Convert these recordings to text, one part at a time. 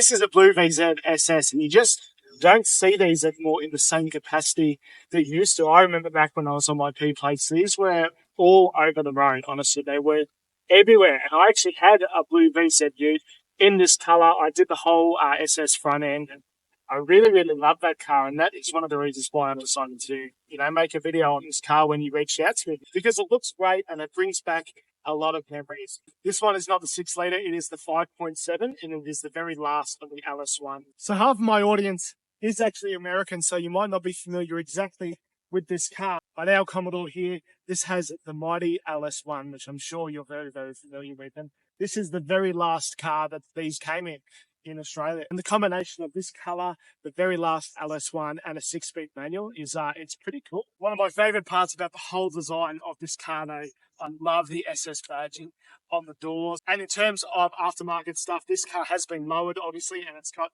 This is a blue VZ SS, and you just don't see these anymore in the same capacity that you used to. I remember back when I was on my P plates, these were all over the road, honestly. They were everywhere. And I actually had a blue VZ Ute in this colour. I did the whole SS front end, and I really, really love that car. And that is one of the reasons why I decided to, make a video on this car when you reached out to me, because it looks great and it brings back a lot of memories. This one is not the 6 litre, it is the 5.7, and it is the very last of the LS1. So half of my audience is actually American, so you might not be familiar exactly with this car. But our Commodore here, this has the mighty LS1, which I'm sure you're very, very familiar with. And this is the very last car that these came in Australia. And the combination of this colour, the very last LS1, and a 6-speed manual is it's pretty cool. One of my favourite parts about the whole design of this car, though, I love the SS badging on the doors. And in terms of aftermarket stuff, this car has been lowered, obviously, and it's got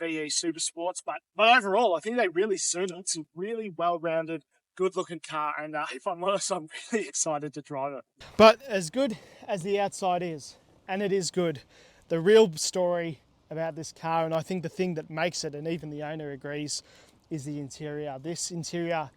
VE Super Sports. But overall, I think they really suit it. It's a really well-rounded, good-looking car, and if I'm honest, I'm really excited to drive it. But as good as the outside is, and it is good, the real story about this car, and I think the thing that makes it, and even the owner agrees, is the interior. This interior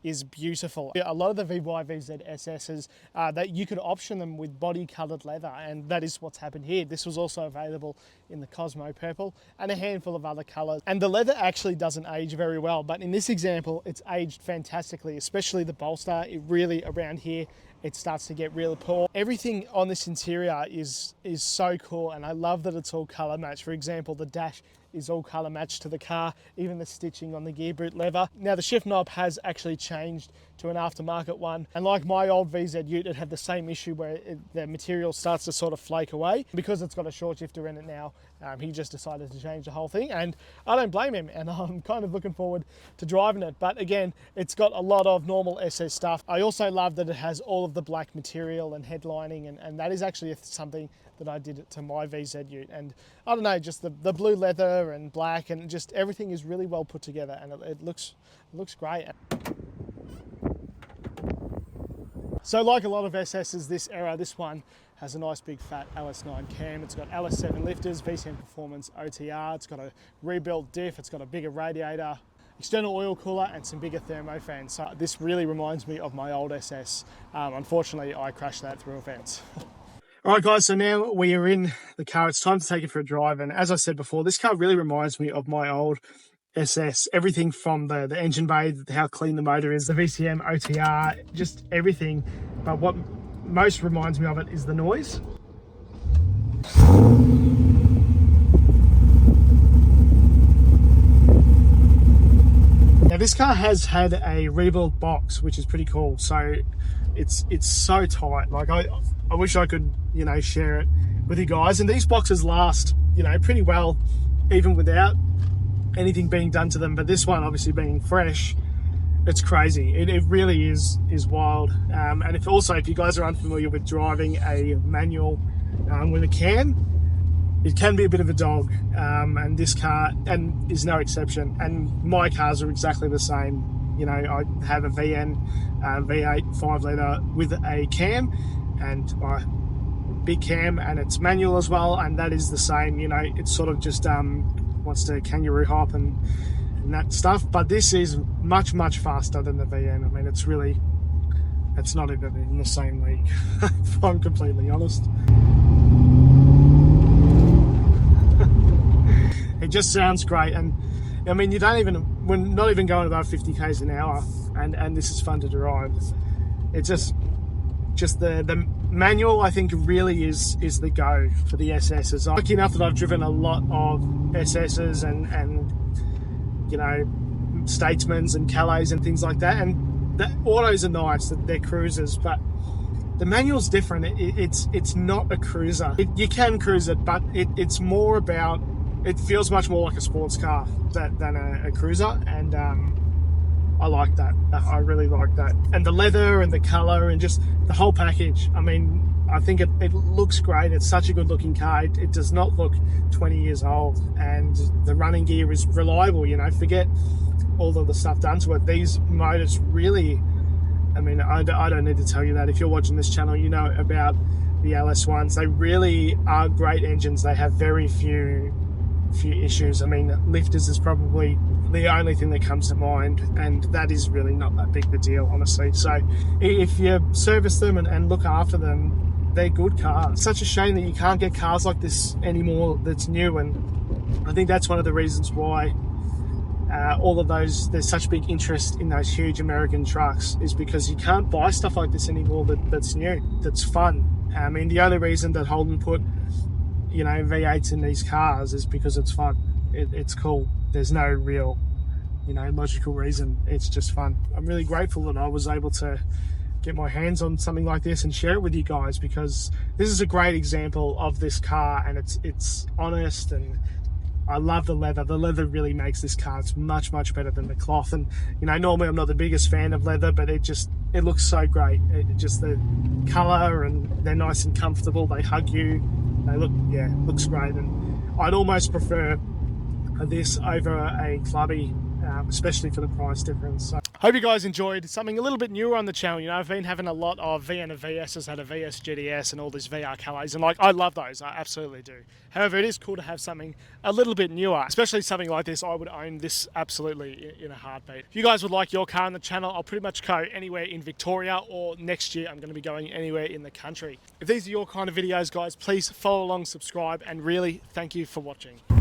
is beautiful. A lot of the VZ SSs, that you could option them with body coloured leather, and that is what's happened here. This was also available in the Cosmo Purple and a handful of other colours. And the leather actually doesn't age very well, but in this example, it's aged fantastically, especially the bolster. It really, around here, it starts to get really poor. Everything on this interior is so cool, and I love that it's all colour matched. For example, the dash is all colour matched to the car, even the stitching on the gear boot lever. Now the shift knob has actually changed to an aftermarket one, and like my old VZ Ute, it had the same issue where the material starts to sort of flake away. Because it's got a short shifter in it now, he just decided to change the whole thing, and I don't blame him, and I'm kind of looking forward to driving it. But again, it's got a lot of normal SS stuff. I also love that it has all of the black material and headlining, and that is actually something that I did to my VZ Ute. And I don't know, just the blue leather and black, and just everything is really well put together, and it looks great. So like a lot of SSs this era, this one has a nice big fat LS9 cam. It's got LS7 lifters, V10 Performance OTR. It's got a rebuilt diff. It's got a bigger radiator, external oil cooler, and some bigger thermo fans. So this really reminds me of my old SS. Unfortunately, I crashed that through a fence. All right, guys, so now we are in the car. It's time to take it for a drive. And as I said before, this car really reminds me of my old SS. Everything from the engine bay, how clean the motor is, the VCM, OTR, just everything. But what most reminds me of it is the noise. Now this car has had a rebuilt box, which is pretty cool. So it's so tight. Like I wish I could, share it with you guys. And these boxes last, pretty well, even without anything being done to them. But this one, obviously being fresh, it's crazy. It really is wild. And if you guys are unfamiliar with driving a manual with a cam, it can be a bit of a dog. And this car is no exception. And my cars are exactly the same. I have a VN V8 5 litre with a cam, and my big cam, and it's manual as well, and that is the same. It's sort of just wants to kangaroo hop and that stuff. But this is much faster than the VN. I mean, it's not even in the same league, if I'm completely honest. It just sounds great, and I mean, we're not even going above 50 k's an hour, and this is fun to drive. It's just the manual, I think, really is the go for the SSs. I'm lucky enough that I've driven a lot of SSs and Statesmans and Calais and things like that, and the autos are nice, they're cruisers, but the manual's different. It's not a cruiser. You can cruise it, but it's more about, it feels much more like a sports car than a cruiser, and I like that. I really like that. And the leather and the colour and just the whole package. I mean, I think it looks great. It's such a good looking car. It does not look 20 years old, and the running gear is reliable. Forget all of the stuff done to it. These motors really, I mean, I don't need to tell you that. If you're watching this channel, you know about the LS1s. They really are great engines. They have very few few issues. I mean, lifters is probably the only thing that comes to mind, and that is really not that big of a deal, honestly. So if you service them and look after them, they're good cars. Such a shame that you can't get cars like this anymore that's new, and I think that's one of the reasons why all of those, there's such big interest in those huge American trucks, is because you can't buy stuff like this anymore that's new, that's fun. I mean, the only reason that Holden put, you know, V8s in these cars is because it's fun. It's cool. There's no real, you know, logical reason. It's just fun. I'm really grateful that I was able to get my hands on something like this and share it with you guys, because this is a great example of this car, and it's honest, and I love the leather. The leather really makes this car. It's much, much better than the cloth. And, you know, normally I'm not the biggest fan of leather, but it looks so great. Just the colour, and they're nice and comfortable. They hug you. They look, yeah, looks great. And I'd almost prefer this over a clubby, especially for the price difference. So, hope you guys enjoyed something a little bit newer on the channel. You know, I've been having a lot of VN VSs, had a VS GTS and all these VR Calais, and like, I love those, I absolutely do. However, it is cool to have something a little bit newer, especially something like this. I would own this absolutely in a heartbeat. If you guys would like your car on the channel, I'll pretty much go anywhere in Victoria, or next year I'm going to be going anywhere in the country. If these are your kind of videos, guys, please follow along, subscribe, and really thank you for watching.